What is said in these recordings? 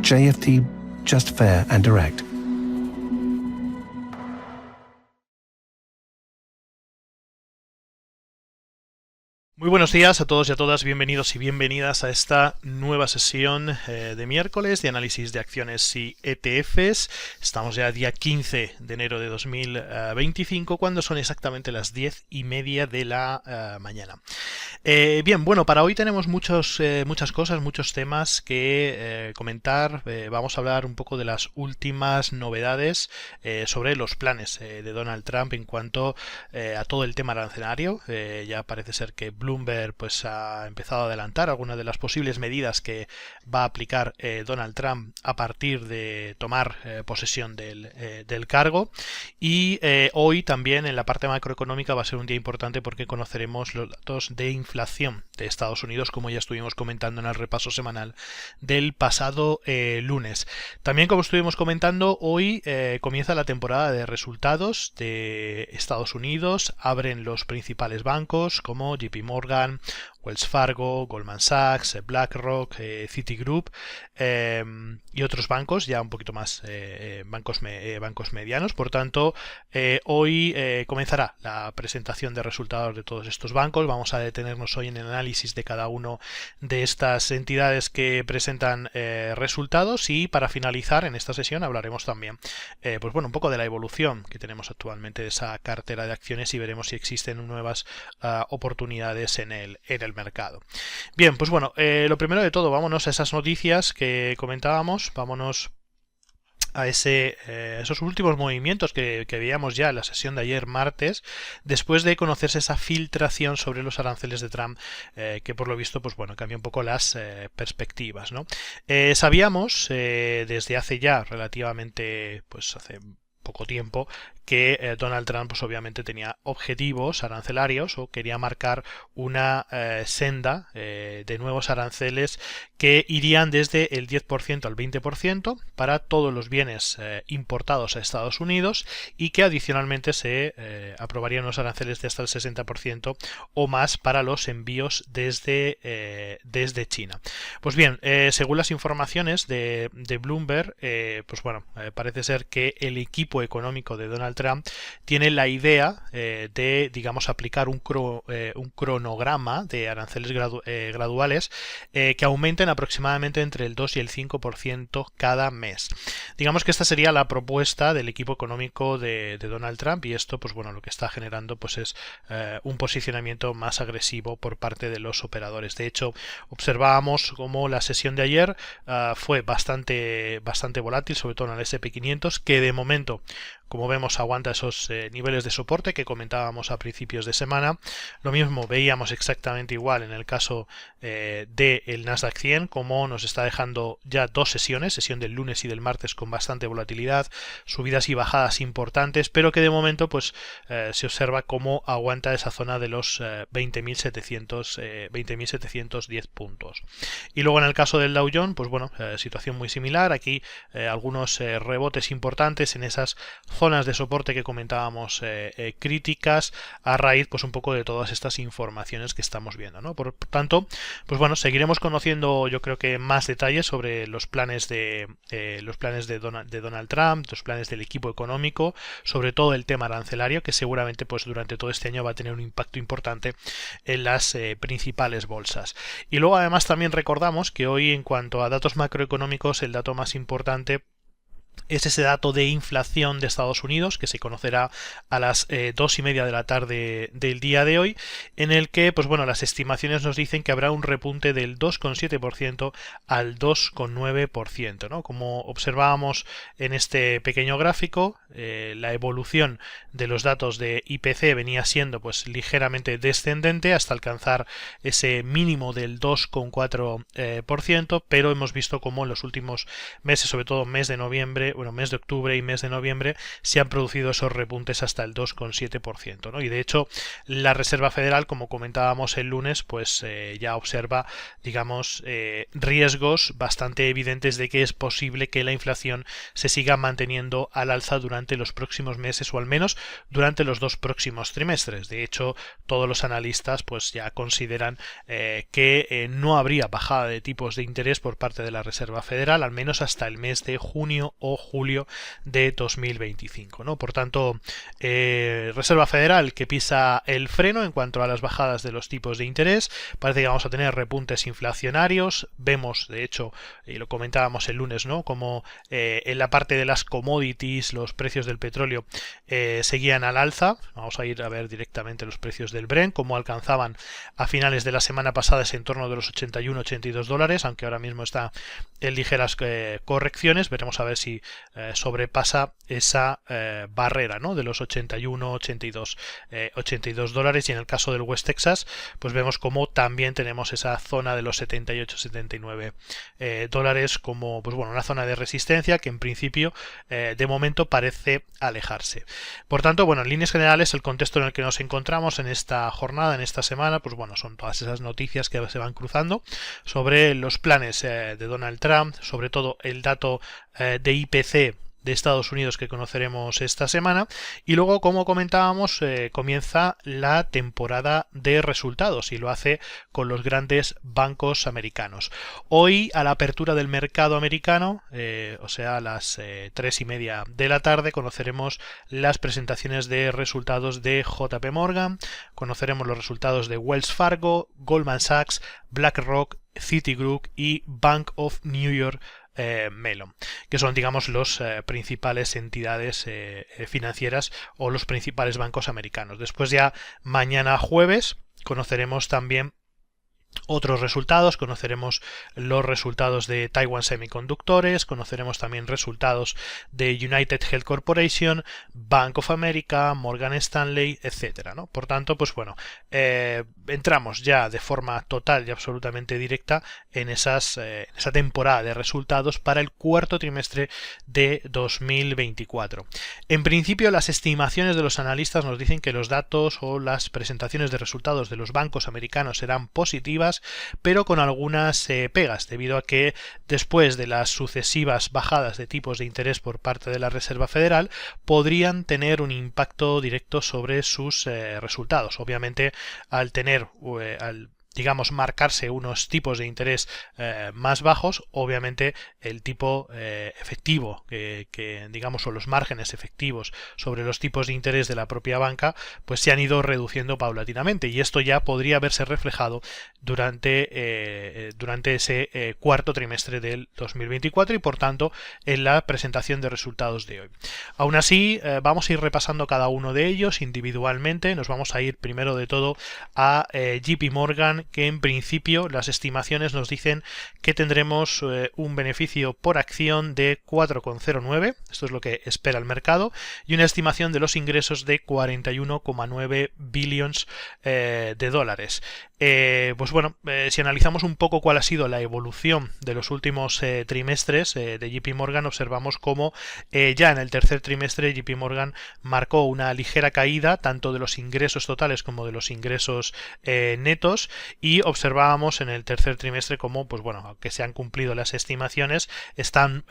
JFT, just fair and direct. Muy buenos días a todos y a todas, bienvenidos y bienvenidas a esta nueva sesión de miércoles de análisis de acciones y ETFs. Estamos ya día 15 de enero de 2025, cuando son exactamente las 10:30 de la mañana. Bien, bueno, para hoy tenemos muchas cosas, muchos temas que comentar. Vamos a hablar un poco de las últimas novedades sobre los planes de Donald Trump en cuanto a todo el tema arancelario. Ya parece ser que Bloomberg pues ha empezado a adelantar algunas de las posibles medidas que va a aplicar Donald Trump a partir de tomar posesión del cargo. Y hoy también en la parte macroeconómica va a ser un día importante porque conoceremos los datos de inflación de Estados Unidos, como ya estuvimos comentando en el repaso semanal del pasado lunes. También, como estuvimos comentando, hoy comienza la temporada de resultados de Estados Unidos. Abren los principales bancos como JP Morgan, Wells Fargo, Goldman Sachs, BlackRock, Citigroup y otros bancos, ya un poquito más bancos medianos. Por tanto, hoy comenzará la presentación de resultados de todos estos bancos. Vamos a detenernos hoy en el análisis de cada uno de estas entidades que presentan resultados, y para finalizar en esta sesión hablaremos también pues bueno, un poco de la evolución que tenemos actualmente de esa cartera de acciones y veremos si existen nuevas oportunidades en el mercado. Bien, pues bueno, lo primero de todo, vámonos a esas noticias que comentábamos, vámonos a esos últimos movimientos que veíamos ya en la sesión de ayer martes, después de conocerse esa filtración sobre los aranceles de Trump, que por lo visto pues bueno, cambia un poco las perspectivas, ¿no? Sabíamos desde hace ya relativamente, pues hace poco tiempo, que Donald Trump pues obviamente tenía objetivos arancelarios o quería marcar una senda de nuevos aranceles que irían desde el 10% al 20% para todos los bienes importados a Estados Unidos, y que adicionalmente se aprobarían unos aranceles de hasta el 60% o más para los envíos desde China. Pues bien, según las informaciones de Bloomberg, pues bueno, parece ser que el equipo económico de Donald Trump tiene la idea de, digamos, aplicar un cronograma de aranceles graduales que aumenten aproximadamente entre el 2 y el 5% cada mes. Digamos que esta sería la propuesta del equipo económico de Donald Trump, y esto pues bueno, lo que está generando pues es un posicionamiento más agresivo por parte de los operadores. De hecho, observábamos como la sesión de ayer fue bastante volátil, sobre todo en el S&P 500, que de momento, como vemos, aguanta esos niveles de soporte que comentábamos a principios de semana. Lo mismo veíamos exactamente igual en el caso del Nasdaq 100, como nos está dejando ya dos sesiones, sesión del lunes y del martes, con bastante volatilidad, subidas y bajadas importantes, pero que de momento pues se observa cómo aguanta esa zona de los 20.710 puntos. Y luego en el caso del Dow Jones, pues bueno, situación muy similar. Aquí algunos rebotes importantes en esas zonas de soporte que comentábamos críticas, a raíz pues un poco de todas estas informaciones que estamos viendo, ¿no? Por tanto, pues bueno, seguiremos conociendo, yo creo que más detalles sobre los planes de Donald Trump, los planes del equipo económico, sobre todo el tema arancelario, que seguramente pues durante todo este año va a tener un impacto importante en las principales bolsas. Y luego además también recordamos que hoy, en cuanto a datos macroeconómicos, el dato más importante es ese dato de inflación de Estados Unidos, que se conocerá a las 2:30 de la tarde del día de hoy, en el que pues bueno, las estimaciones nos dicen que habrá un repunte del 2,7% al 2,9%, ¿no? Como observábamos en este pequeño gráfico, la evolución de los datos de IPC venía siendo pues ligeramente descendente hasta alcanzar ese mínimo del 2,4%, pero hemos visto como en los últimos meses, sobre todo mes de noviembre, octubre, bueno, mes de octubre y mes de noviembre se han producido esos repuntes hasta el 2,7%, ¿no? Y de hecho la Reserva Federal, como comentábamos el lunes, pues ya observa, digamos, riesgos bastante evidentes de que es posible que la inflación se siga manteniendo al alza durante los próximos meses o al menos durante los 2 próximos trimestres. De hecho, todos los analistas pues ya consideran que no habría bajada de tipos de interés por parte de la Reserva Federal, al menos hasta el mes de junio o julio de 2025, ¿no? Por tanto, Reserva Federal que pisa el freno en cuanto a las bajadas de los tipos de interés. Parece que vamos a tener repuntes inflacionarios. Vemos, de hecho, y lo comentábamos el lunes, ¿no?, como en la parte de las commodities los precios del petróleo seguían al alza. Vamos a ir a ver directamente los precios del Brent, como alcanzaban a finales de la semana pasada ese en torno de los 81-82 dólares, aunque ahora mismo está en ligeras correcciones. Veremos a ver si sobrepasa esa barrera, ¿no?, de los 81-82 dólares, y en el caso del West Texas pues vemos como también tenemos esa zona de los 78-79 dólares como, pues bueno, una zona de resistencia que en principio de momento parece alejarse. Por tanto, bueno, en líneas generales el contexto en el que nos encontramos en esta jornada, en esta semana, pues bueno, son todas esas noticias que se van cruzando sobre los planes de Donald Trump, sobre todo el dato de IPC de Estados Unidos que conoceremos esta semana, y luego, como comentábamos, comienza la temporada de resultados y lo hace con los grandes bancos americanos. Hoy, a la apertura del mercado americano, o sea, a las 3:30 de la tarde, conoceremos las presentaciones de resultados de JP Morgan, conoceremos los resultados de Wells Fargo, Goldman Sachs, BlackRock, Citigroup y Bank of New York Mellon, que son, digamos, los principales entidades financieras o los principales bancos americanos. Después, ya mañana jueves, conoceremos también otros resultados. Conoceremos los resultados de Taiwan Semiconductores, conoceremos también resultados de United Health Corporation, Bank of America, Morgan Stanley, etcétera, ¿no? Por tanto, pues bueno, entramos ya de forma total y absolutamente directa en esa temporada de resultados para el cuarto trimestre de 2024. En principio, las estimaciones de los analistas nos dicen que los datos o las presentaciones de resultados de los bancos americanos serán positivas, pero con algunas pegas, debido a que después de las sucesivas bajadas de tipos de interés por parte de la Reserva Federal podrían tener un impacto directo sobre sus resultados. Obviamente, al tener digamos, marcarse unos tipos de interés más bajos, obviamente el tipo efectivo que digamos, o los márgenes efectivos sobre los tipos de interés de la propia banca pues se han ido reduciendo paulatinamente, y esto ya podría verse reflejado durante ese cuarto trimestre del 2024 y por tanto en la presentación de resultados de hoy. Aún así, vamos a ir repasando cada uno de ellos individualmente. Nos vamos a ir primero de todo a JP Morgan, que en principio las estimaciones nos dicen que tendremos un beneficio por acción de 4,09, esto es lo que espera el mercado, y una estimación de los ingresos de 41,9 billones de dólares. Pues bueno, si analizamos un poco cuál ha sido la evolución de los últimos trimestres de JP Morgan, observamos cómo ya en el tercer trimestre JP Morgan marcó una ligera caída tanto de los ingresos totales como de los ingresos netos, y observábamos en el tercer trimestre como, pues bueno, aunque se han cumplido las estimaciones, están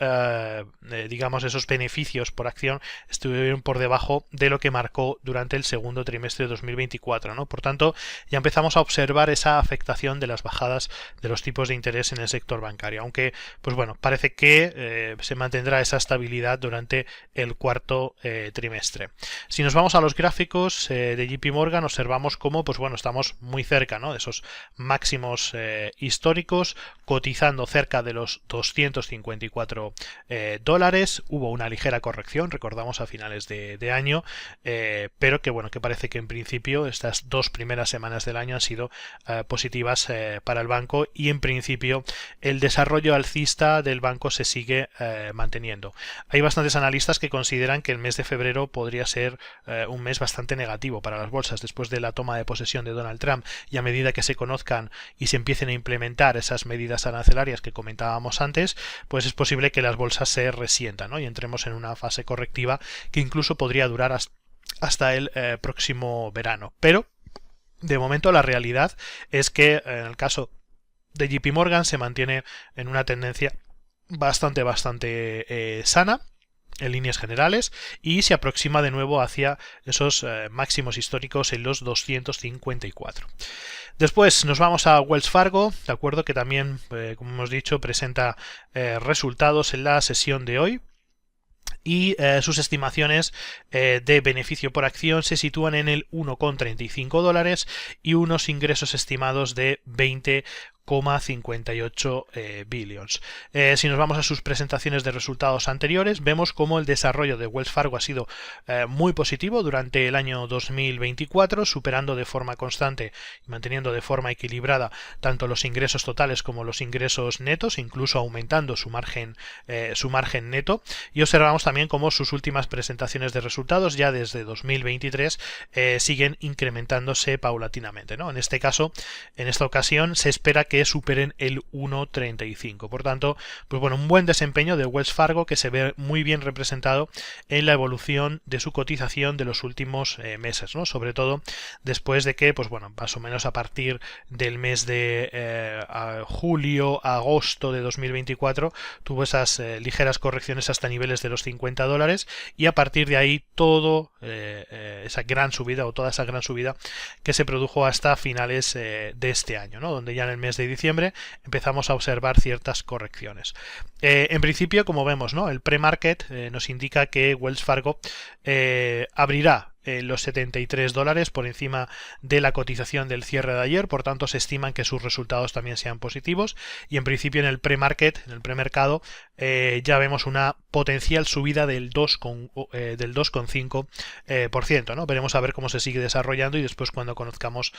digamos, esos beneficios por acción estuvieron por debajo de lo que marcó durante el segundo trimestre de 2024, ¿no? Por tanto, ya empezamos a observar esa afectación de las bajadas de los tipos de interés en el sector bancario, aunque, pues bueno, parece que se mantendrá esa estabilidad durante el cuarto trimestre. Si nos vamos a los gráficos de JP Morgan, observamos cómo, pues bueno, estamos muy cerca, ¿no?, de esos máximos históricos, cotizando cerca de los 254 dólares. Hubo una ligera corrección, recordamos, a finales de año, pero que bueno, que parece que en principio estas dos primeras semanas del año han sido positivas para el banco, y en principio el desarrollo alcista del banco se sigue manteniendo. Hay bastantes analistas que consideran que el mes de febrero podría ser un mes bastante negativo para las bolsas después de la toma de posesión de Donald Trump, y a medida que se conozcan y se empiecen a implementar esas medidas arancelarias que comentábamos antes, pues es posible que las bolsas se resientan, ¿no? Y entremos en una fase correctiva que incluso podría durar hasta el próximo verano. Pero de momento la realidad es que en el caso de JP Morgan se mantiene en una tendencia bastante sana en líneas generales, y se aproxima de nuevo hacia esos máximos históricos en los 254. Después nos vamos a Wells Fargo, de acuerdo, que también, como hemos dicho, presenta resultados en la sesión de hoy. Y sus estimaciones de beneficio por acción se sitúan en el $1,35 y unos ingresos estimados de 20,58 billions. Si nos vamos a sus presentaciones de resultados anteriores, vemos cómo el desarrollo de Wells Fargo ha sido muy positivo durante el año 2024, superando de forma constante y manteniendo de forma equilibrada tanto los ingresos totales como los ingresos netos, incluso aumentando su margen neto. Y observamos también cómo sus últimas presentaciones de resultados ya desde 2023 siguen incrementándose paulatinamente, ¿no? En este caso, en esta ocasión, se espera que superen el 1,35. Por tanto, pues bueno, un buen desempeño de Wells Fargo que se ve muy bien representado en la evolución de su cotización de los últimos meses, ¿no? Sobre todo después de que, pues bueno, más o menos a partir del mes de julio, agosto de 2024, tuvo esas ligeras correcciones hasta niveles de los $50, y a partir de ahí toda esa gran subida que se produjo hasta finales de este año, ¿no? Donde ya en el mes de diciembre empezamos a observar ciertas correcciones. En principio, como vemos, ¿no? El pre-market nos indica que Wells Fargo abrirá los $73 por encima de la cotización del cierre de ayer, por tanto se estiman que sus resultados también sean positivos, y en principio en el pre-market, en el premercado, ya vemos una potencial subida del 2,5%, ¿no? Veremos a ver cómo se sigue desarrollando, y después cuando conozcamos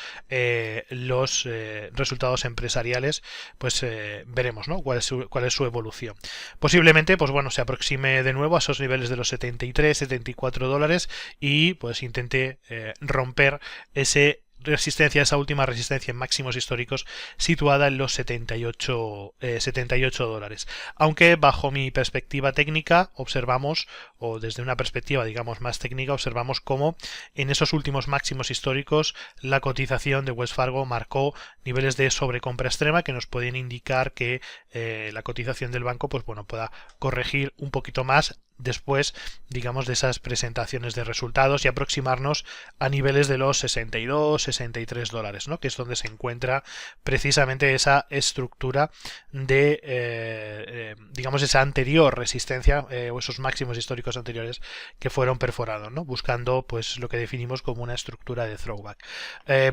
los resultados empresariales, pues veremos, ¿no? cuál es su evolución. Posiblemente, pues bueno, se aproxime de nuevo a esos niveles de los $74 y pues intente romper esa última resistencia en máximos históricos situada en los $78. Aunque bajo mi perspectiva técnica observamos, o desde una perspectiva digamos más técnica, observamos cómo en esos últimos máximos históricos la cotización de Wells Fargo marcó niveles de sobrecompra extrema que nos pueden indicar que la cotización del banco pues bueno pueda corregir un poquito más después, digamos, de esas presentaciones de resultados y aproximarnos a niveles de los $62-63, ¿no? Que es donde se encuentra precisamente esa estructura de, digamos, esa anterior resistencia o esos máximos históricos anteriores que fueron perforados, ¿no? Buscando, pues, lo que definimos como una estructura de throwback.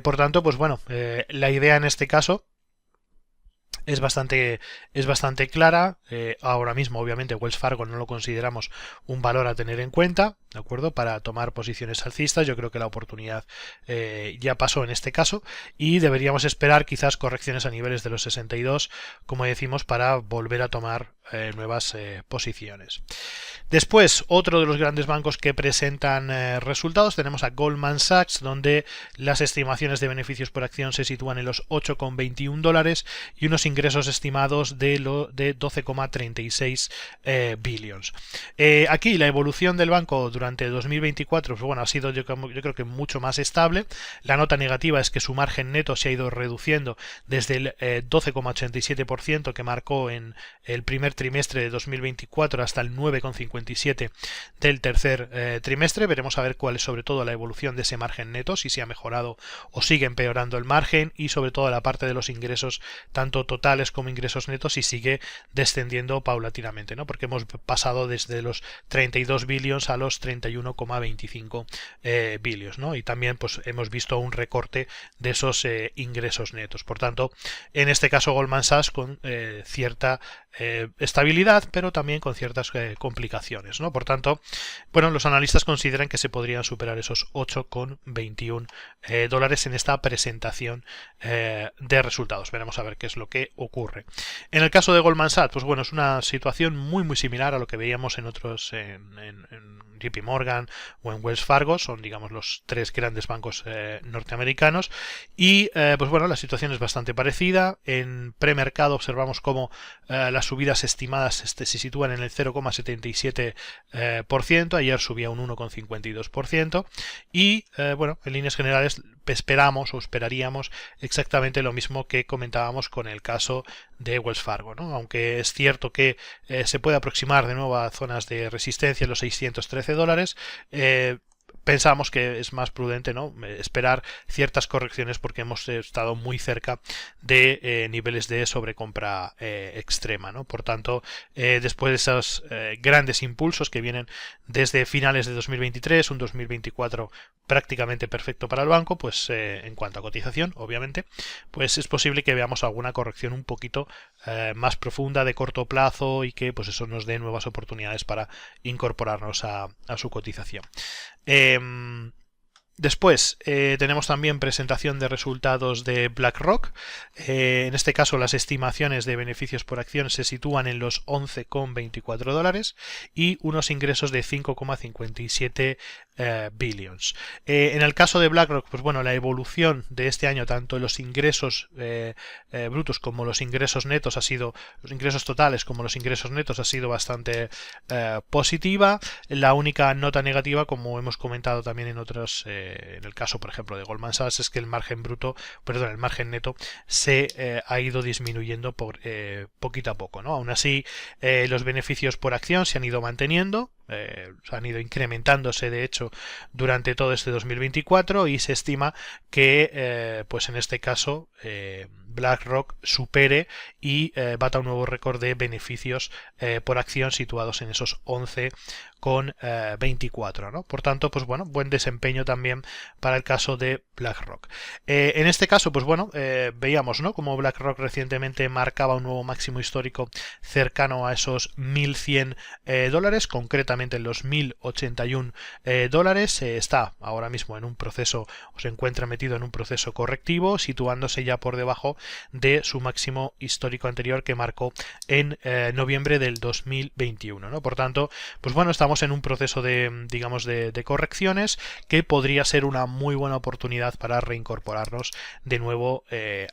Por tanto, pues bueno, la idea en este caso es bastante clara. Ahora mismo, obviamente, Wells Fargo no lo consideramos un valor a tener en cuenta, ¿de acuerdo? Para tomar posiciones alcistas. Yo creo que la oportunidad ya pasó en este caso, y deberíamos esperar quizás correcciones a niveles de los 62, como decimos, para volver a tomar nuevas posiciones. Después, otro de los grandes bancos que presentan resultados, tenemos a Goldman Sachs, donde las estimaciones de beneficios por acción se sitúan en los $8,21 y unos ingresos estimados de 12,36 billions. Aquí la evolución del banco durante 2024 pues bueno, ha sido yo creo que mucho más estable. La nota negativa es que su margen neto se ha ido reduciendo desde el 12,87% que marcó en el primer trimestre de 2024 hasta el 9,57% del tercer trimestre. Veremos a ver cuál es sobre todo la evolución de ese margen neto, si se ha mejorado o sigue empeorando el margen, y sobre todo la parte de los ingresos tanto totales como ingresos netos, y sigue descendiendo paulatinamente, ¿no? Porque hemos pasado desde los 32 billions a los 31,25 billions, ¿no? Y también pues hemos visto un recorte de esos ingresos netos. Por tanto, en este caso Goldman Sachs con cierta estabilidad, pero también con ciertas complicaciones, ¿no? Por tanto, bueno, los analistas consideran que se podrían superar esos 8,21 dólares en esta presentación de resultados. Veremos a ver qué es lo que ocurre. En el caso de Goldman Sachs, pues bueno, es una situación muy similar a lo que veíamos en otros, en JP Morgan o en Wells Fargo, son digamos los tres grandes bancos norteamericanos, y pues bueno, la situación es bastante parecida. En premercado observamos cómo las subidas estimadas se sitúan en el 0,77%, ayer subía un 1,52%, y bueno, en líneas generales esperamos o esperaríamos exactamente lo mismo que comentábamos con el caso de Wells Fargo, ¿no? Aunque es cierto que se puede aproximar de nuevo a zonas de resistencia en los 613 dólares, pensamos que es más prudente, ¿no?, esperar ciertas correcciones porque hemos estado muy cerca de niveles de sobrecompra extrema, ¿no? Por tanto, después de esos grandes impulsos que vienen desde finales de 2023, un 2024 prácticamente perfecto para el banco, pues en cuanto a cotización, obviamente, pues es posible que veamos alguna corrección un poquito más profunda de corto plazo y que pues eso nos dé nuevas oportunidades para incorporarnos a su cotización. Después tenemos también presentación de resultados de BlackRock. En este caso las estimaciones de beneficios por acción se sitúan en los 11,24 dólares y unos ingresos de 5,57 billions. En el caso de BlackRock, pues bueno, la evolución de este año, tanto los ingresos brutos como los ingresos netos los ingresos totales como los ingresos netos ha sido bastante positiva. La única nota negativa, como hemos comentado también en otros, en el caso por ejemplo de Goldman Sachs, es que el margen neto se ha ido disminuyendo poquito a poco, ¿no? Aún así, los beneficios por acción se han ido manteniendo, han ido incrementándose de hecho durante todo este 2024, y se estima que pues en este caso BlackRock supere y bata un nuevo récord de beneficios por acción situados en esos 11,24, ¿no? Por tanto, pues bueno, buen desempeño también para el caso de BlackRock. En este caso, pues bueno, veíamos, ¿no?, como BlackRock recientemente marcaba un nuevo máximo histórico cercano a esos 1.100 dólares, concretamente en los 1.081 dólares. Está ahora mismo en un proceso, o se encuentra metido en un proceso correctivo, situándose ya por debajo de su máximo histórico anterior que marcó en noviembre del 2021, ¿no? Por tanto, pues bueno, estamos en un proceso de, digamos, de correcciones que podría ser una muy buena oportunidad para reincorporarnos de nuevo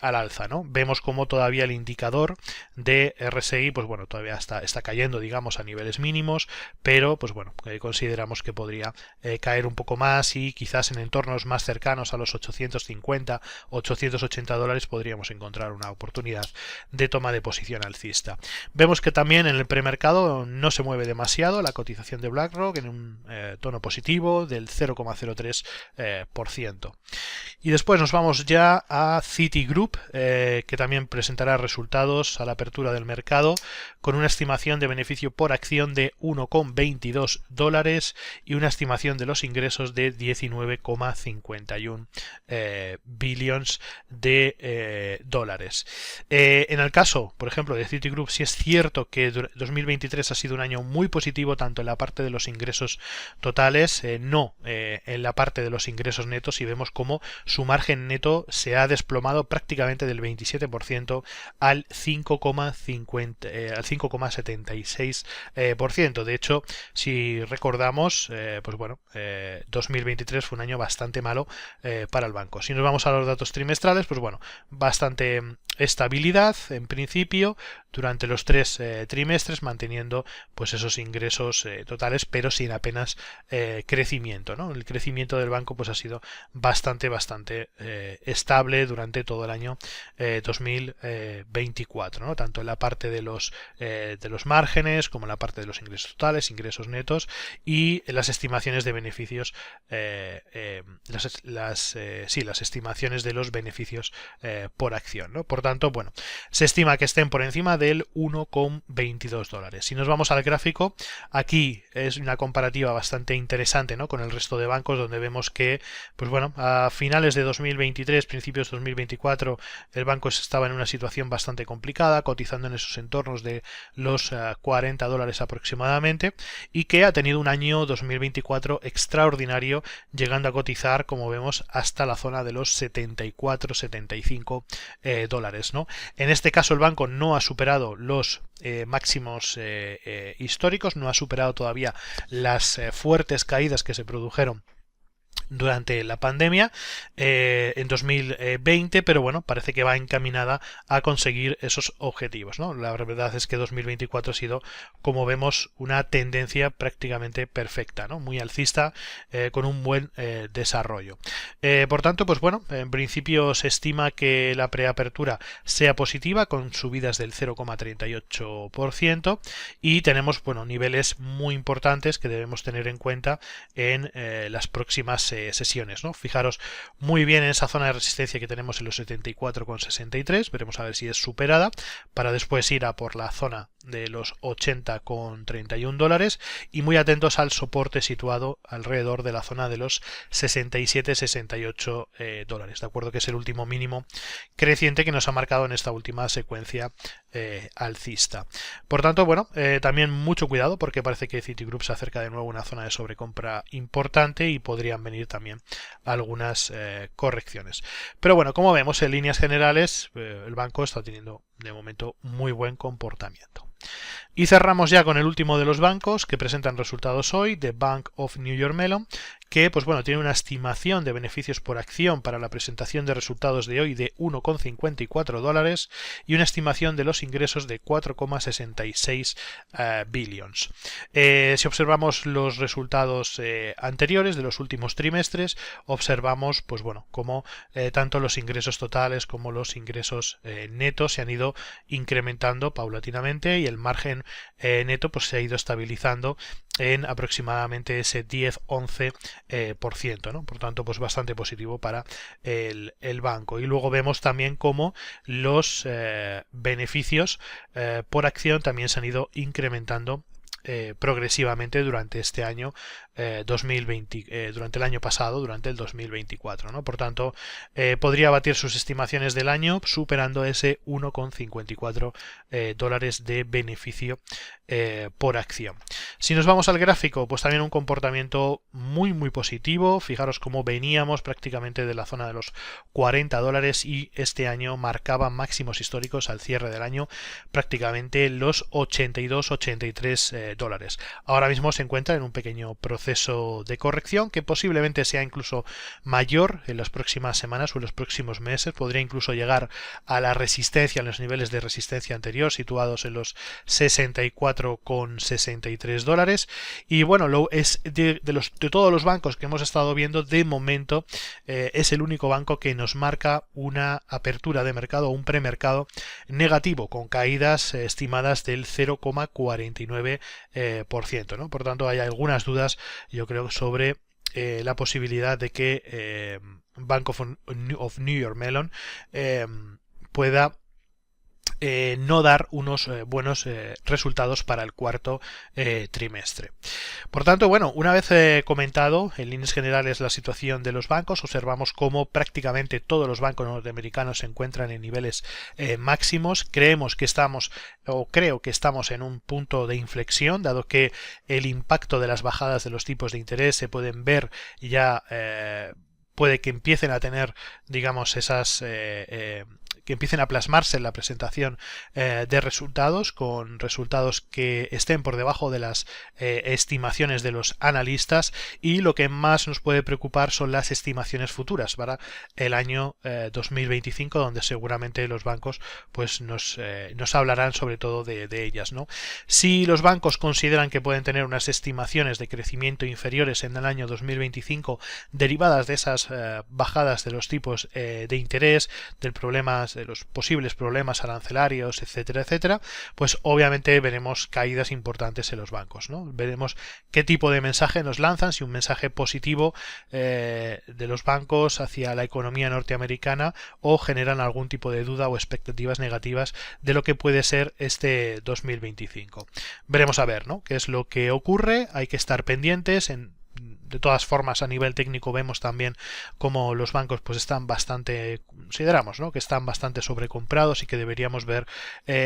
al alza, ¿no? Vemos como todavía el indicador de RSI, pues bueno, todavía está cayendo, digamos, a niveles mínimos, pero pues bueno, consideramos que podría caer un poco más y quizás en entornos más cercanos a los 850, 880 dólares podríamos encontrar una oportunidad de toma de posición alcista. Vemos que también en el premercado no se mueve demasiado la cotización de BlackRock, en un tono positivo del 0,03%. Y después nos vamos ya a Citigroup, que también presentará resultados a la apertura del mercado con una estimación de beneficio por acción de 1,22 dólares y una estimación de los ingresos de 19,51 billions de dólares. En el caso, por ejemplo, de Citigroup, sí es cierto que 2023 ha sido un año muy positivo tanto en la parte de los ingresos totales, no en la parte de los ingresos netos, y vemos cómo su margen neto se ha desplomado prácticamente del 27% al 5,76%. De hecho, si recordamos, pues bueno, 2023 fue un año bastante malo para el banco. Si nos vamos a los datos trimestrales, pues bueno, bastante estabilidad en principio durante los 3 trimestres, manteniendo pues esos ingresos totales, pero sin apenas crecimiento, ¿no? El crecimiento del banco pues ha sido bastante estable durante todo el año 2024, ¿no? Tanto en la parte de los márgenes como en la parte de los ingresos totales, ingresos netos, y las estimaciones de beneficios, las estimaciones de los beneficios por acción. acción, ¿no? Por tanto, bueno, se estima que estén por encima del 1,22 dólares. Si nos vamos al gráfico, aquí es una comparativa bastante interesante, ¿no?, con el resto de bancos, donde vemos que, pues bueno, a finales de 2023, principios de 2024, el banco estaba en una situación bastante complicada, cotizando en esos entornos de los 40 dólares aproximadamente, y que ha tenido un año 2024 extraordinario, llegando a cotizar, como vemos, hasta la zona de los 74-75 dólares, ¿no? En este caso el banco no ha superado los máximos históricos, no ha superado todavía las fuertes caídas que se produjeron durante la pandemia en 2020, pero bueno, parece que va encaminada a conseguir esos objetivos, ¿no? La verdad es que 2024 ha sido, como vemos, una tendencia prácticamente perfecta, ¿no? Muy alcista, con un buen desarrollo. Por tanto, pues bueno, en principio se estima que la preapertura sea positiva, con subidas del 0,38%, y tenemos, bueno, niveles muy importantes que debemos tener en cuenta en las próximas sesiones, ¿no? Fijaros muy bien en esa zona de resistencia que tenemos en los 74,63, veremos a ver si es superada, para después ir a por la zona de los 80,31 dólares, y muy atentos al soporte situado alrededor de la zona de los 67-68 dólares, de acuerdo, que es el último mínimo creciente que nos ha marcado en esta última secuencia alcista. Por tanto, bueno, también mucho cuidado, porque parece que Citigroup se acerca de nuevo a una zona de sobrecompra importante y podrían venir también algunas correcciones. Pero bueno, como vemos, en líneas generales el banco está teniendo de momento muy buen comportamiento. Y cerramos ya con el último de los bancos que presentan resultados hoy, The Bank of New York Mellon, que pues bueno, tiene una estimación de beneficios por acción para la presentación de resultados de hoy de 1,54 dólares y una estimación de los ingresos de 4,66 billions. Si observamos los resultados anteriores de los últimos trimestres, observamos pues bueno, como tanto los ingresos totales como los ingresos netos se han ido incrementando paulatinamente, y el margen neto pues se ha ido estabilizando en aproximadamente ese 10-11%, ¿no? Por tanto, pues bastante positivo para el banco. Y luego vemos también cómo los beneficios por acción también se han ido incrementando progresivamente durante este año 2020, durante el año pasado, durante el 2024, ¿no? Por tanto, podría batir sus estimaciones del año superando ese 1,54 dólares de beneficio por acción. Si nos vamos al gráfico, pues también un comportamiento muy positivo. Fijaros cómo veníamos prácticamente de la zona de los 40 dólares y este año marcaba máximos históricos al cierre del año, prácticamente los 82-83 dólares. Ahora mismo se encuentra en un pequeño proceso de corrección que posiblemente sea incluso mayor en las próximas semanas o en los próximos meses. Podría incluso llegar a la resistencia, a los niveles de resistencia anterior situados en los 64,63 dólares. Y bueno, es de todos los bancos que hemos estado viendo, de momento es el único banco que nos marca una apertura de mercado, un premercado negativo, con caídas estimadas del 0,49%, ¿no? Por tanto, hay algunas dudas, yo creo, sobre la posibilidad de que Bank of New York Mellon pueda no dar unos buenos resultados para el cuarto trimestre. Por tanto, bueno, una vez comentado en líneas generales la situación de los bancos, observamos cómo prácticamente todos los bancos norteamericanos se encuentran en niveles máximos. Creemos que estamos, o creo que estamos en un punto de inflexión, dado que el impacto de las bajadas de los tipos de interés se pueden ver ya, puede que empiecen a tener, digamos, esas que empiecen a plasmarse en la presentación de resultados, con resultados que estén por debajo de las estimaciones de los analistas, y lo que más nos puede preocupar son las estimaciones futuras para el año 2025, donde seguramente los bancos pues nos hablarán sobre todo de ellas, ¿no? Si los bancos consideran que pueden tener unas estimaciones de crecimiento inferiores en el año 2025 derivadas de esas bajadas de los tipos de interés, de los posibles problemas arancelarios, etcétera, etcétera, pues obviamente veremos caídas importantes en los bancos, ¿no? Veremos qué tipo de mensaje nos lanzan, si un mensaje positivo de los bancos hacia la economía norteamericana o generan algún tipo de duda o expectativas negativas de lo que puede ser este 2025. Veremos a ver, ¿no?, qué es lo que ocurre. Hay que estar pendientes. De todas formas, a nivel técnico vemos también como los bancos pues están bastante, consideramos, ¿no?, que están bastante sobrecomprados y que deberíamos ver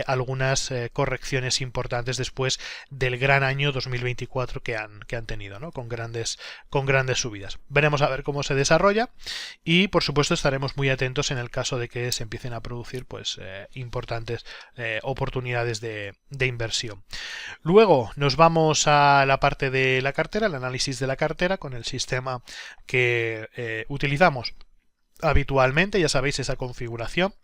algunas correcciones importantes después del gran año 2024 que han tenido, ¿no?, con grandes subidas. Veremos a ver cómo se desarrolla y por supuesto estaremos muy atentos en el caso de que se empiecen a producir pues importantes oportunidades de inversión. Luego nos vamos a la parte de la cartera, el análisis de la cartera con el sistema que utilizamos habitualmente. Ya sabéis, esa configuración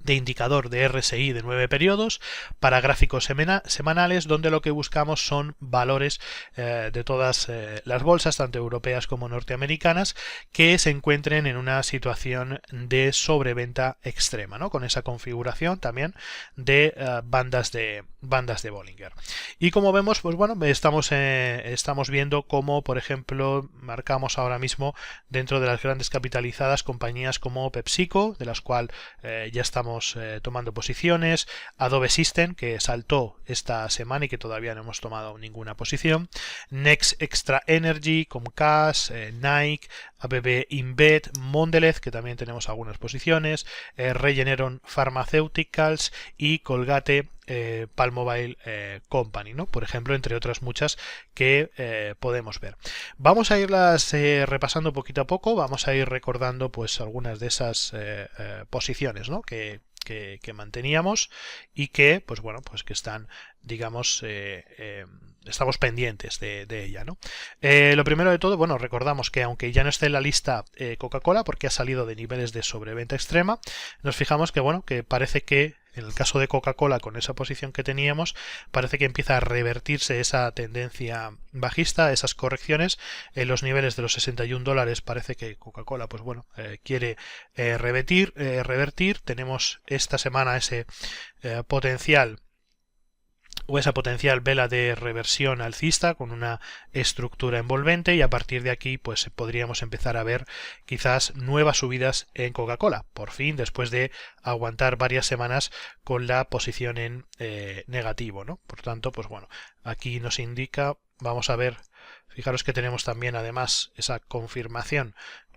de indicador de RSI de 9 periodos para gráficos semanales, donde lo que buscamos son valores de todas las bolsas, tanto europeas como norteamericanas, que se encuentren en una situación de sobreventa extrema, ¿no?, con esa configuración también de bandas de Bollinger. Y como vemos, pues bueno, estamos viendo cómo, por ejemplo, marcamos ahora mismo dentro de las grandes capitalizadas compañías como PepsiCo, de las cuales ya estamos tomando posiciones, Adobe System, que saltó esta semana y que todavía no hemos tomado ninguna posición, Next Extra Energy, Comcast, Nike, ABB InBev, Mondelez, que también tenemos algunas posiciones, Regeneron Pharmaceuticals y Colgate Palmolive Company, ¿no?, por ejemplo, entre otras muchas que podemos ver. Vamos a irlas repasando poquito a poco, vamos a ir recordando pues algunas de esas posiciones, ¿no?, que manteníamos y que pues bueno, pues que están, digamos, estamos pendientes de ella, ¿no? Lo primero de todo, bueno, recordamos que aunque ya no esté en la lista Coca-Cola porque ha salido de niveles de sobreventa extrema, nos fijamos que bueno, que parece que en el caso de Coca-Cola, con esa posición que teníamos, parece que empieza a revertirse esa tendencia bajista, esas correcciones en los niveles de los $61. Parece que Coca-Cola, pues bueno, quiere revertir. Tenemos esta semana ese potencial o esa potencial vela de reversión alcista con una estructura envolvente, y a partir de aquí pues podríamos empezar a ver quizás nuevas subidas en Coca-Cola, por fin, después de aguantar varias semanas con la posición en negativo, ¿no? Por tanto, pues bueno, aquí nos indica, vamos a ver, fijaros que tenemos también además esa confirmación,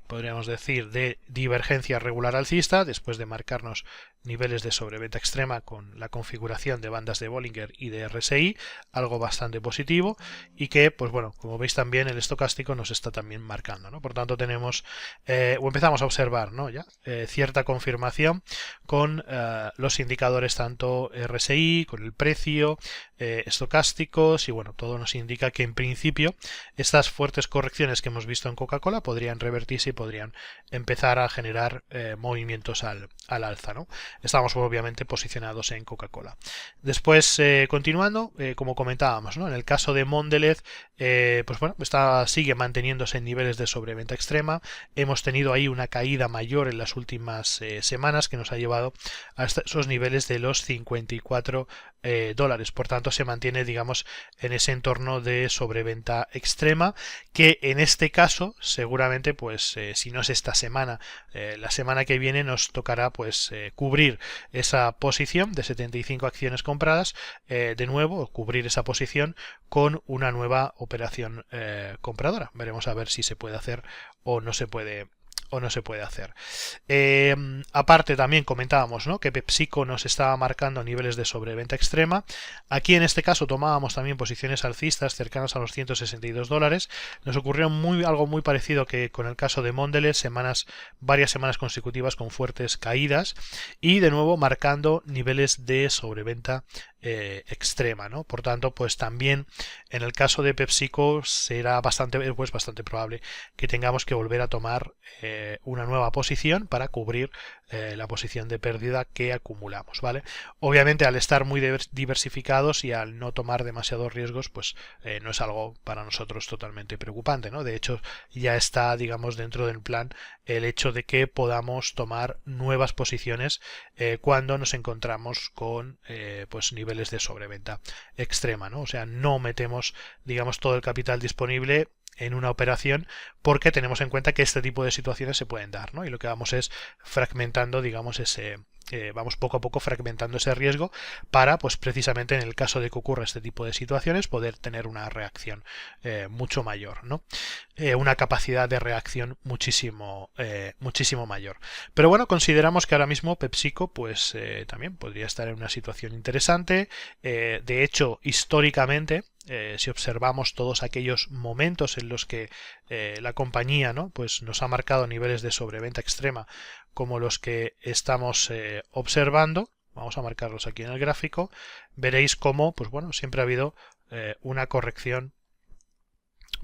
podríamos decir, de divergencia regular alcista después de marcarnos niveles de sobreventa extrema con la configuración de bandas de Bollinger y de RSI, algo bastante positivo y que, pues bueno, como veis también el estocástico nos está también marcando, ¿no? Por tanto tenemos, o empezamos a observar, ¿no?, ya cierta confirmación con los indicadores tanto RSI, con el precio, estocásticos, y bueno, todo nos indica que en principio estas fuertes correcciones que hemos visto en Coca-Cola podrían revertirse y podrían empezar a generar movimientos al alza, ¿no? Estamos obviamente posicionados en Coca-Cola. Después, continuando, como comentábamos, ¿no?, en el caso de Mondelez, pues bueno, sigue manteniéndose en niveles de sobreventa extrema. Hemos tenido ahí una caída mayor en las últimas semanas que nos ha llevado hasta esos niveles de los $54. Por tanto, se mantiene, digamos, en ese entorno de sobreventa extrema, que en este caso seguramente, pues si no es esta semana, la semana que viene nos tocará pues cubrir esa posición de 75 acciones compradas, de nuevo cubrir esa posición con una nueva operación compradora. Veremos a ver si se puede hacer o no se puede hacer. Aparte también comentábamos, ¿no?, que PepsiCo nos estaba marcando niveles de sobreventa extrema. Aquí en este caso tomábamos también posiciones alcistas cercanas a los $162. Nos ocurrió algo muy parecido que con el caso de Mondelez, varias semanas consecutivas con fuertes caídas y de nuevo marcando niveles de sobreventa extrema, ¿no? Por tanto, pues también en el caso de PepsiCo será bastante probable que tengamos que volver a tomar una nueva posición para cubrir la posición de pérdida que acumulamos, ¿vale? Obviamente, al estar muy diversificados y al no tomar demasiados riesgos, pues no es algo para nosotros totalmente preocupante, ¿no? De hecho, ya está, digamos, dentro del plan el hecho de que podamos tomar nuevas posiciones cuando nos encontramos con pues niveles de sobreventa extrema, ¿no? O sea, no metemos, digamos, todo el capital disponible en una operación porque tenemos en cuenta que este tipo de situaciones se pueden dar, ¿no? Y lo que vamos es fragmentando, digamos, vamos poco a poco fragmentando ese riesgo para, pues precisamente en el caso de que ocurra este tipo de situaciones, poder tener una reacción mucho mayor, ¿no? Una capacidad de reacción muchísimo mayor. Pero bueno, consideramos que ahora mismo PepsiCo pues también podría estar en una situación interesante. De hecho, históricamente, si observamos todos aquellos momentos en los que la compañía, ¿no?, pues nos ha marcado niveles de sobreventa extrema como los que estamos observando, vamos a marcarlos aquí en el gráfico, veréis cómo, pues bueno, siempre ha habido una corrección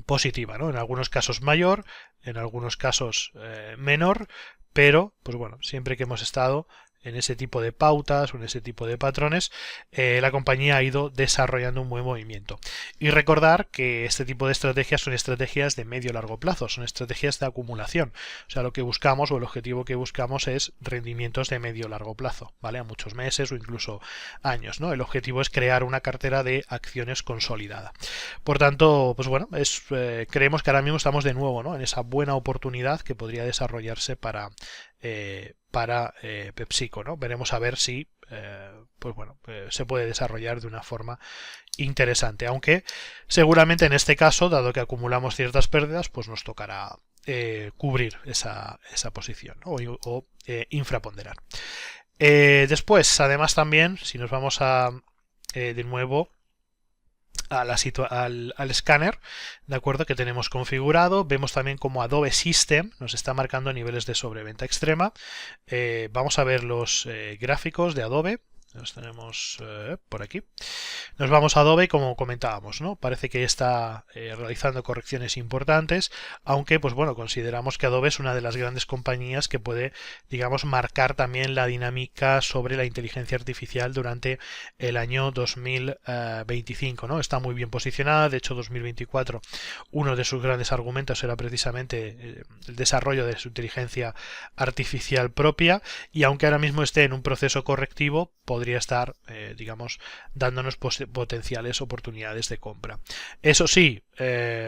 positiva, ¿no? En algunos casos mayor, en algunos casos menor, pero pues bueno, siempre que hemos estado en ese tipo de pautas o en ese tipo de patrones, la compañía ha ido desarrollando un buen movimiento. Y recordar que este tipo de estrategias son estrategias de medio largo plazo, son estrategias de acumulación. O sea, lo que buscamos o el objetivo que buscamos es rendimientos de medio largo plazo, ¿vale? A muchos meses o incluso años, ¿no? El objetivo es crear una cartera de acciones consolidada. Por tanto, pues bueno, creemos que ahora mismo estamos de nuevo, ¿no?, en esa buena oportunidad que podría desarrollarse para PepsiCo, ¿no? Veremos a ver si pues bueno, se puede desarrollar de una forma interesante, aunque seguramente en este caso, dado que acumulamos ciertas pérdidas, pues nos tocará cubrir esa posición, ¿no?, o infraponderar. Después, además también, si nos vamos a de nuevo al escáner, de acuerdo, que tenemos configurado, vemos también como Adobe System nos está marcando niveles de sobreventa extrema. Vamos a ver los gráficos de Adobe. Los tenemos por aquí. Nos vamos a Adobe, como comentábamos, ¿no? Parece que está realizando correcciones importantes, aunque, pues bueno, consideramos que Adobe es una de las grandes compañías que puede, digamos, marcar también la dinámica sobre la inteligencia artificial durante el año 2025, ¿no? Está muy bien posicionada. De hecho, 2024, uno de sus grandes argumentos era precisamente el desarrollo de su inteligencia artificial propia, y aunque ahora mismo esté en un proceso correctivo, podría estar, digamos, dándonos potenciales oportunidades de compra. Eso sí,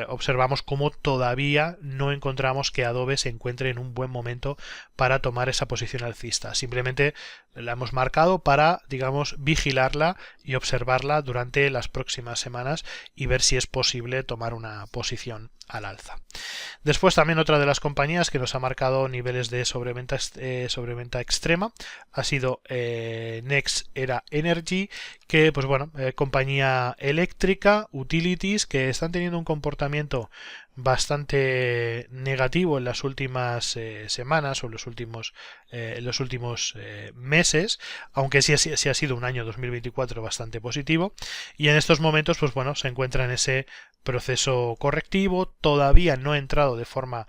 observamos cómo todavía no encontramos que Adobe se encuentre en un buen momento para tomar esa posición alcista. Simplemente la hemos marcado para, digamos, vigilarla y observarla durante las próximas semanas y ver si es posible tomar una posición al alza. Después también otra de las compañías que nos ha marcado niveles de sobreventa extrema ha sido NextEra Energy, que pues bueno, compañía eléctrica, utilities, que están teniendo un comportamiento bastante negativo en las últimas semanas o en los últimos meses, aunque sí ha sido un año 2024 bastante positivo, y en estos momentos pues bueno, se encuentra en ese proceso correctivo. Todavía no ha entrado de forma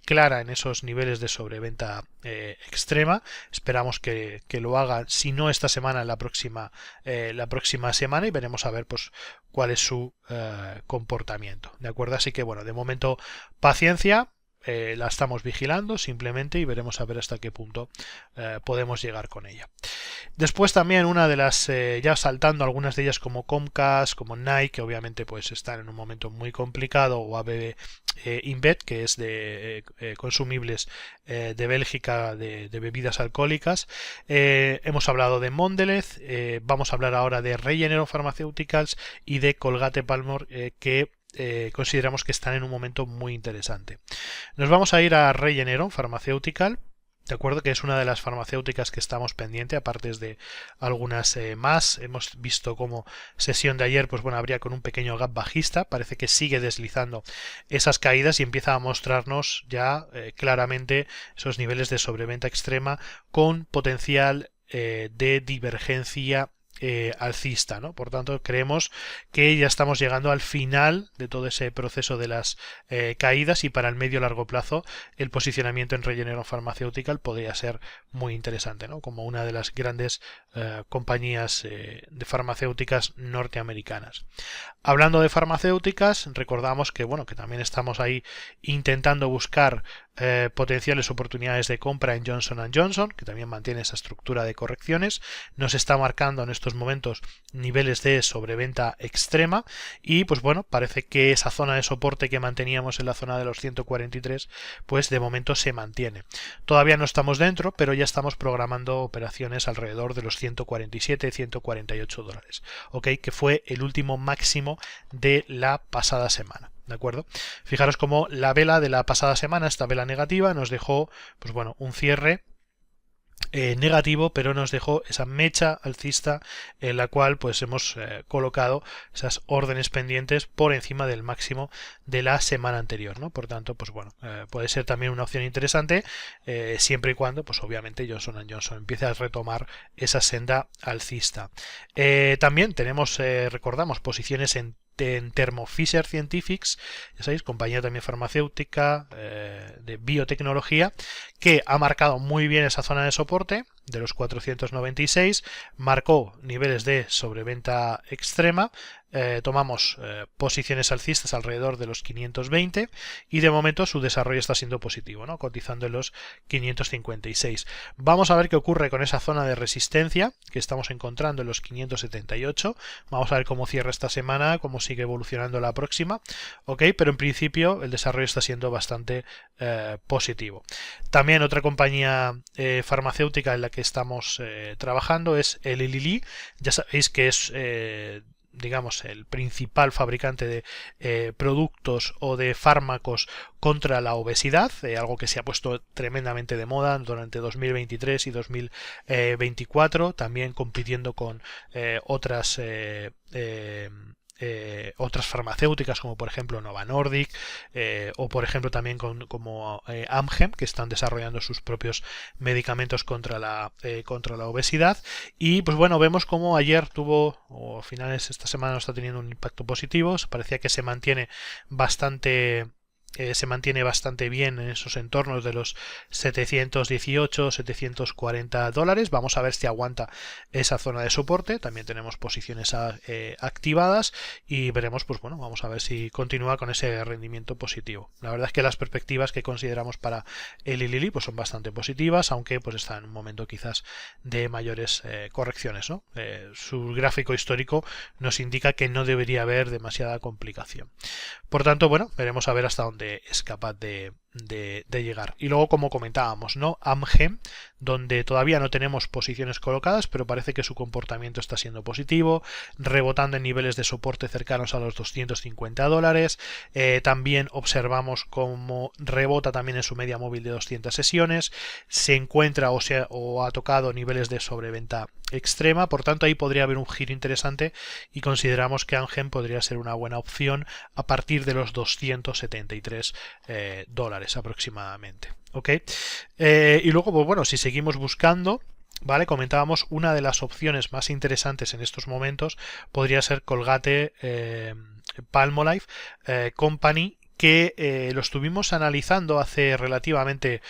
clara en esos niveles de sobreventa extrema. Esperamos que lo haga, si no esta semana, la próxima semana, y veremos a ver pues cuál es su comportamiento, ¿de acuerdo? Así que bueno, de momento paciencia. La estamos vigilando simplemente y veremos a ver hasta qué punto podemos llegar con ella. Después también una de las, ya saltando algunas de ellas, como Comcast, como Nike, que obviamente pues están en un momento muy complicado, o ABB InBev, que es de consumibles de Bélgica, de bebidas alcohólicas. Hemos hablado de Mondelez, vamos a hablar ahora de Regeneron Pharmaceuticals y de Colgate-Palmolive, que consideramos que están en un momento muy interesante. Nos vamos a ir a Regeneron Pharmaceutical, de acuerdo, que es una de las farmacéuticas que estamos pendiente, aparte de algunas más. Hemos visto como sesión de ayer, pues bueno, habría con un pequeño gap bajista, parece que sigue deslizando esas caídas y empieza a mostrarnos ya claramente esos niveles de sobreventa extrema con potencial de divergencia alcista, ¿no? Por tanto, creemos que ya estamos llegando al final de todo ese proceso de las caídas, y para el medio largo plazo el posicionamiento en Regeneron Pharmaceutical podría ser muy interesante, ¿no? Como una de las grandes compañías de farmacéuticas norteamericanas. Hablando de farmacéuticas, recordamos que bueno, que también estamos ahí intentando buscar potenciales oportunidades de compra en Johnson & Johnson, que también mantiene esa estructura de correcciones. Nos está marcando en estos momentos niveles de sobreventa extrema, y pues bueno, parece que esa zona de soporte que manteníamos en la zona de los 143, pues de momento se mantiene. Todavía no estamos dentro, pero ya estamos programando operaciones alrededor de los 147, 148 dólares, ¿ok? Que fue el último máximo de la pasada semana. ¿De acuerdo? Fijaros cómo la vela de la pasada semana, esta vela negativa, nos dejó, pues bueno, un cierre negativo, pero nos dejó esa mecha alcista en la cual pues hemos colocado esas órdenes pendientes por encima del máximo de la semana anterior, ¿no? Por tanto, pues bueno, puede ser también una opción interesante, siempre y cuando, pues obviamente Johnson & Johnson empiece a retomar esa senda alcista. También tenemos, recordamos, posiciones en Thermo Fisher Scientific, ya sabéis, compañía también farmacéutica de biotecnología, que ha marcado muy bien esa zona de soporte de los 496, marcó niveles de sobreventa extrema, tomamos posiciones alcistas alrededor de los 520, y de momento su desarrollo está siendo positivo, ¿no? Cotizando en los 556. Vamos a ver qué ocurre con esa zona de resistencia que estamos encontrando en los 578. Vamos a ver cómo cierra esta semana, cómo sigue evolucionando la próxima, ¿ok? Pero en principio el desarrollo está siendo bastante positivo. También otra compañía farmacéutica en la que estamos trabajando es Eli Lilly. Ya sabéis que es digamos el principal fabricante de productos o de fármacos contra la obesidad, algo que se ha puesto tremendamente de moda durante 2023 y 2024, también compitiendo con otras farmacéuticas como por ejemplo Novo Nordisk, o por ejemplo también como Amgen, que están desarrollando sus propios medicamentos contra la obesidad. Y pues bueno, vemos como ayer tuvo, o a finales de esta semana, está teniendo un impacto positivo. Parecía que se mantiene bastante bien en esos entornos de los 718, 740 dólares. Vamos a ver si aguanta esa zona de soporte. También tenemos posiciones activadas, y veremos, pues bueno, vamos a ver si continúa con ese rendimiento positivo. La verdad es que las perspectivas que consideramos para Eli Lilly pues son bastante positivas, aunque pues está en un momento quizás de mayores correcciones, ¿no? Su gráfico histórico nos indica que no debería haber demasiada complicación. Por tanto, bueno, veremos a ver hasta dónde es capaz de llegar. Y luego, como comentábamos, ¿no? Amgen, donde todavía no tenemos posiciones colocadas, pero parece que su comportamiento está siendo positivo, rebotando en niveles de soporte cercanos a los 250 dólares. También observamos cómo rebota también en su media móvil de 200 sesiones, se encuentra o ha tocado niveles de sobreventa extrema. Por tanto, ahí podría haber un giro interesante, y consideramos que Amgen podría ser una buena opción a partir de los 273 dólares aproximadamente, ¿ok? Y luego, pues bueno, si seguimos buscando, ¿vale? Comentábamos, una de las opciones más interesantes en estos momentos podría ser Colgate Palmolive Company, que lo estuvimos analizando hace relativamente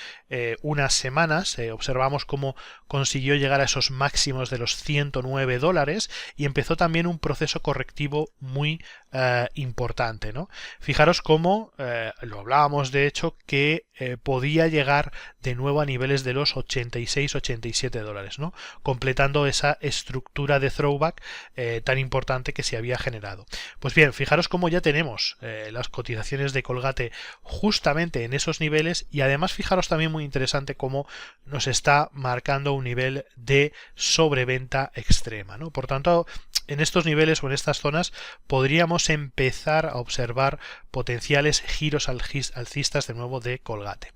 unas semanas. Observamos cómo consiguió llegar a esos máximos de los 109 dólares, y empezó también un proceso correctivo muy importante, ¿no? Fijaros cómo lo hablábamos, de hecho, que podía llegar de nuevo a niveles de los 86-87 dólares, ¿no? Completando esa estructura de throwback tan importante que se había generado. Pues bien, fijaros cómo ya tenemos las cotizaciones de Colgate justamente en esos niveles, y además fijaros también, muy interesante, cómo nos está marcando un nivel de sobreventa extrema, ¿no? Por tanto, en estos niveles o en estas zonas podríamos empezar a observar potenciales giros alcistas de nuevo de Colgate.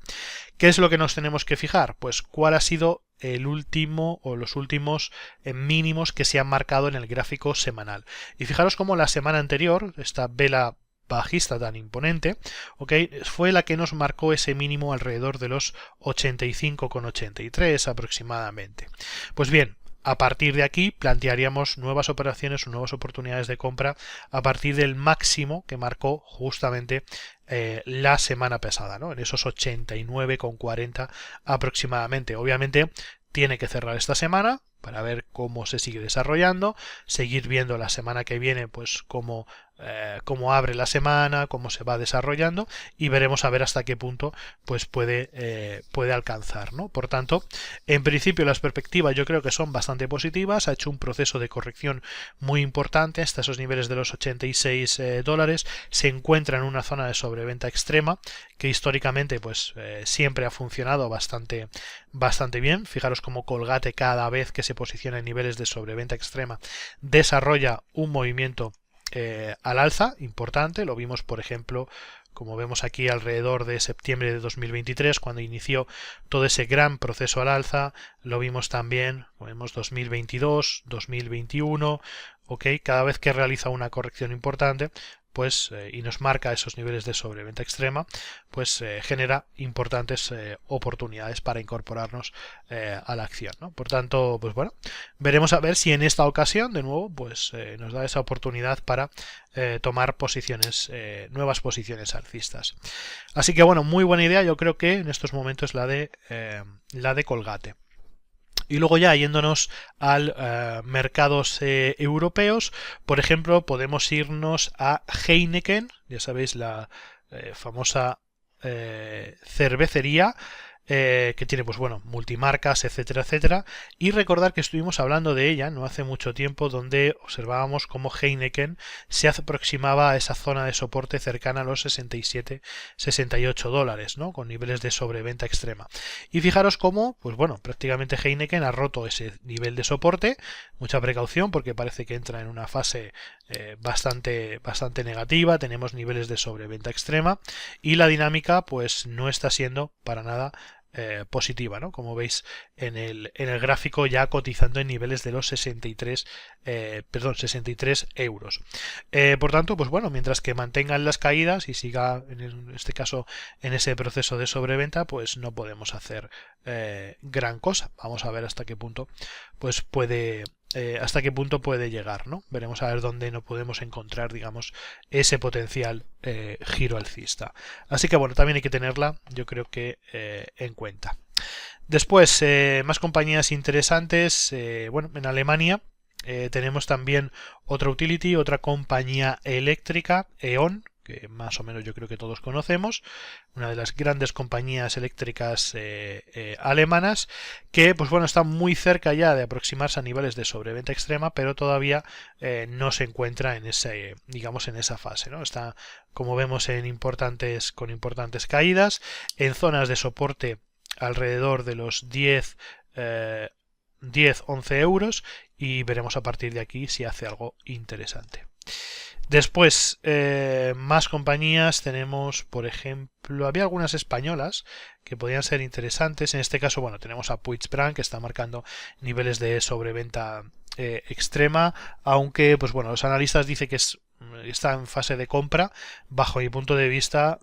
¿Qué es lo que nos tenemos que fijar? Pues cuál ha sido el último o los últimos mínimos que se han marcado en el gráfico semanal. Y fijaros cómo la semana anterior, esta vela bajista tan imponente, ¿ok?, fue la que nos marcó ese mínimo alrededor de los 85,83 aproximadamente. Pues bien, a partir de aquí plantearíamos nuevas operaciones o nuevas oportunidades de compra a partir del máximo que marcó justamente la semana pasada, ¿no? En esos 89,40 aproximadamente. Obviamente tiene que cerrar esta semana para ver cómo se sigue desarrollando, seguir viendo la semana que viene pues cómo abre la semana, cómo se va desarrollando, y veremos a ver hasta qué punto pues puede alcanzar, ¿no? Por tanto, en principio las perspectivas yo creo que son bastante positivas. Ha hecho un proceso de corrección muy importante hasta esos niveles de los 86 dólares. Se encuentra en una zona de sobreventa extrema que históricamente pues siempre ha funcionado bastante bien. Fijaros cómo Colgate, cada vez que se posiciona en niveles de sobreventa extrema, desarrolla un movimiento al alza importante. Lo vimos, por ejemplo, como vemos aquí, alrededor de septiembre de 2023, cuando inició todo ese gran proceso al alza. Lo vimos también, vemos 2022, 2021, ¿ok? Cada vez que realiza una corrección importante, pues y nos marca esos niveles de sobreventa extrema, pues genera importantes oportunidades para incorporarnos a la acción, ¿no? Por tanto, pues bueno, veremos a ver si en esta ocasión de nuevo pues nos da esa oportunidad para tomar posiciones, nuevas posiciones alcistas. Así que bueno, muy buena idea, yo creo que en estos momentos la de Colgate. Y luego ya yéndonos al mercados europeos, por ejemplo, podemos irnos a Heineken, ya sabéis, la famosa cervecería que tiene pues bueno, multimarcas, etcétera, etcétera, y recordar que estuvimos hablando de ella no hace mucho tiempo, donde observábamos cómo Heineken se aproximaba a esa zona de soporte cercana a los 67-68 dólares, ¿no? Con niveles de sobreventa extrema. Y fijaros cómo, pues bueno, prácticamente Heineken ha roto ese nivel de soporte. Mucha precaución porque parece que entra en una fase bastante negativa. Tenemos niveles de sobreventa extrema y la dinámica pues no está siendo para nada positiva, ¿no? Como veis en el gráfico, ya cotizando en niveles de los 63 euros. Por tanto, pues bueno, mientras que mantengan las caídas y siga en este caso en ese proceso de sobreventa, pues no podemos hacer gran cosa. Vamos a ver hasta qué punto pues puede llegar, ¿no? Veremos a ver dónde no podemos encontrar, digamos, ese potencial giro alcista. Así que bueno, también hay que tenerla, yo creo que en cuenta. Después, más compañías interesantes. Bueno, en Alemania tenemos también otra utility, otra compañía eléctrica, E.ON, que más o menos yo creo que todos conocemos, una de las grandes compañías eléctricas alemanas, que pues bueno, está muy cerca ya de aproximarse a niveles de sobreventa extrema, pero todavía no se encuentra en ese, digamos, en esa fase, ¿no? Está, como vemos, con importantes caídas, en zonas de soporte alrededor de los 10-11 euros, y veremos a partir de aquí si hace algo interesante. Después, más compañías. Tenemos, por ejemplo, había algunas españolas que podían ser interesantes. En este caso, bueno, tenemos a Puig Brand, que está marcando niveles de sobreventa extrema, aunque, pues bueno, los analistas dicen que está en fase de compra. Bajo mi punto de vista,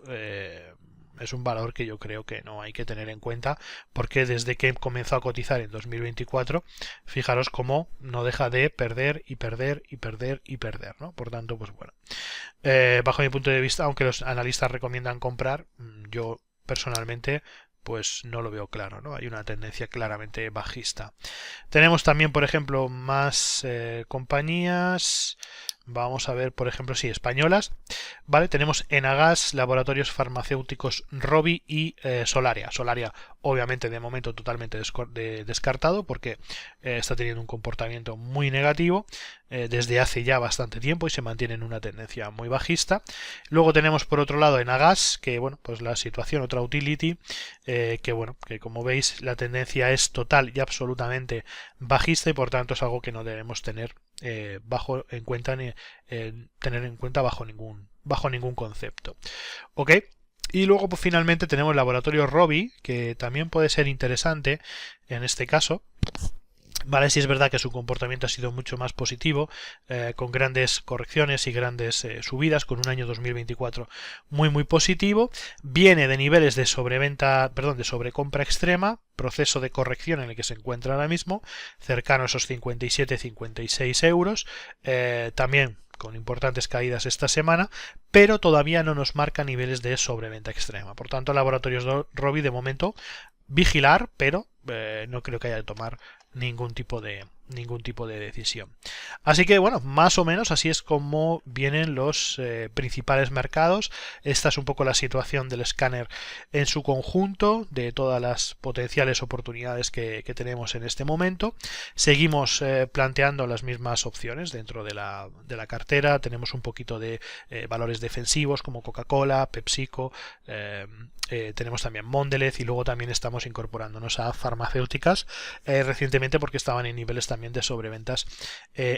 es un valor que yo creo que no hay que tener en cuenta, porque desde que comenzó a cotizar en 2024, fijaros cómo no deja de perder y perder y perder y perder, ¿no? Por tanto, pues bueno, bajo mi punto de vista, aunque los analistas recomiendan comprar, yo personalmente pues no lo veo claro, ¿no? Hay una tendencia claramente bajista. Tenemos también, por ejemplo, más compañías. Vamos a ver, por ejemplo, sí, españolas. Vale, tenemos Enagas, Laboratorios Farmacéuticos Rovi y Solaria. Solaria, obviamente, de momento totalmente descartado, porque está teniendo un comportamiento muy negativo desde hace ya bastante tiempo y se mantiene en una tendencia muy bajista. Luego tenemos, por otro lado, Enagas, que bueno, pues la situación, otra utility, que bueno, que como veis la tendencia es total y absolutamente bajista, y por tanto es algo que no debemos tener tener en cuenta bajo ningún concepto. ¿Ok? Y luego pues, finalmente tenemos el laboratorio Rovi, que también puede ser interesante en este caso, Vale, sí es verdad que su comportamiento ha sido mucho más positivo, con grandes correcciones y grandes subidas, con un año 2024 muy positivo. Viene de niveles de sobreventa, perdón, de sobrecompra extrema, proceso de corrección en el que se encuentra ahora mismo, cercano a esos 57-56 euros. También con importantes caídas esta semana, pero todavía no nos marca niveles de sobreventa extrema. Por tanto, Laboratorios Rovi de momento vigilar, pero no creo que haya que tomar ningún tipo de decisión. Así que bueno, más o menos así es como vienen los principales mercados. Esta es un poco la situación del escáner en su conjunto, de todas las potenciales oportunidades que tenemos en este momento. Seguimos planteando las mismas opciones dentro de la cartera. Tenemos un poquito de valores defensivos como Coca-Cola, PepsiCo, tenemos también Mondelez, y luego también estamos incorporándonos a farmacéuticas recientemente porque estaban en niveles también de sobreventas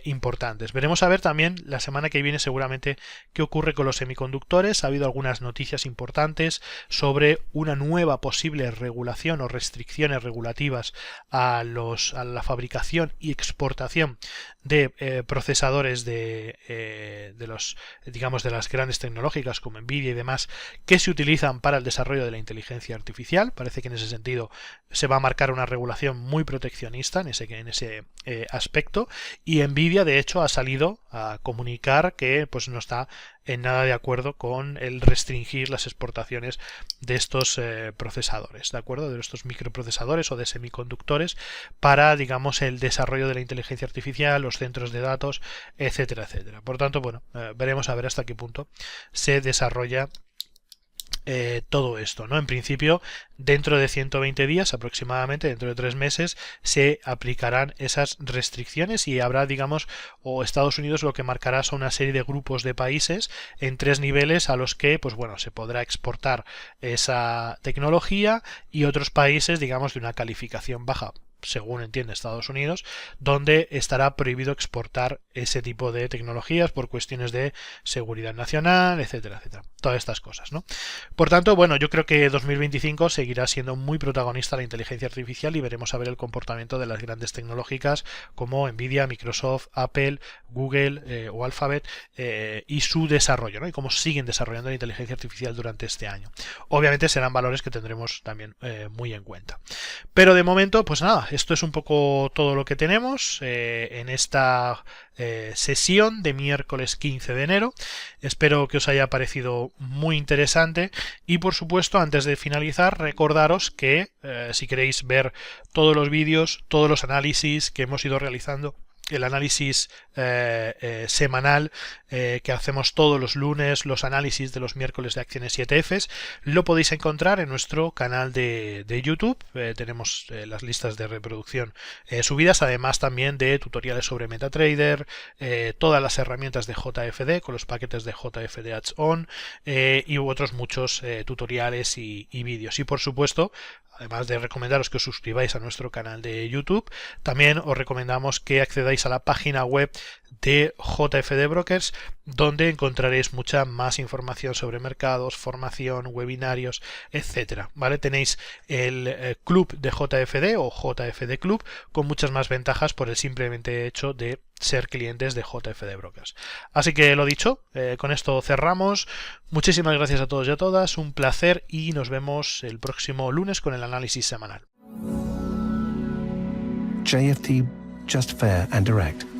importantes. Veremos a ver también la semana que viene seguramente qué ocurre con los semiconductores. Ha habido algunas noticias importantes sobre una nueva posible regulación o restricciones regulativas a la fabricación y exportación de procesadores de los, digamos, de las grandes tecnológicas como Nvidia y demás, que se utilizan para el desarrollo de la inteligencia artificial. Parece que en ese sentido se va a marcar una regulación muy proteccionista en ese aspecto, y Nvidia de hecho ha salido a comunicar que pues no está en nada de acuerdo con el restringir las exportaciones de estos procesadores, ¿de acuerdo? De estos microprocesadores o de semiconductores para, digamos, el desarrollo de la inteligencia artificial, los centros de datos, etcétera, etcétera. Por tanto, bueno, veremos a ver hasta qué punto se desarrolla todo esto, ¿no? En principio, dentro de 120 días aproximadamente, dentro de 3 meses, se aplicarán esas restricciones y habrá, digamos, o Estados Unidos lo que marcará son una serie de grupos de países en 3 niveles a los que, pues bueno, se podrá exportar esa tecnología, y otros países, digamos, de una calificación baja, según entiende Estados Unidos, donde estará prohibido exportar ese tipo de tecnologías por cuestiones de seguridad nacional, etcétera, etcétera. Todas estas cosas, ¿no? Por tanto, bueno, yo creo que 2025 seguirá siendo muy protagonista la inteligencia artificial, y veremos a ver el comportamiento de las grandes tecnológicas como Nvidia, Microsoft, Apple, Google o Alphabet, y su desarrollo, ¿no? Y cómo siguen desarrollando la inteligencia artificial durante este año. Obviamente serán valores que tendremos también muy en cuenta. Pero de momento, pues nada, esto es un poco todo lo que tenemos en esta sesión de miércoles 15 de enero. Espero que os haya parecido muy interesante, y por supuesto, antes de finalizar, recordaros que si queréis ver todos los vídeos, todos los análisis que hemos ido realizando, el análisis semanal que hacemos todos los lunes, los análisis de los miércoles de acciones y ETFs, lo podéis encontrar en nuestro canal de YouTube. Tenemos las listas de reproducción subidas, además también de tutoriales sobre MetaTrader, todas las herramientas de JFD con los paquetes de JFD Ads On, y otros muchos tutoriales y vídeos. Y por supuesto, además de recomendaros que os suscribáis a nuestro canal de YouTube, también os recomendamos que accedáis a la página web de JFD Brokers, donde encontraréis mucha más información sobre mercados, formación, webinarios, etcétera. ¿Vale? Tenéis el club de JFD o JFD Club con muchas más ventajas por el simplemente hecho de ser clientes de JFD Brokers. Así que lo dicho, con esto cerramos. Muchísimas gracias a todos y a todas, un placer, y nos vemos el próximo lunes con el análisis semanal. JFD, just fair and direct.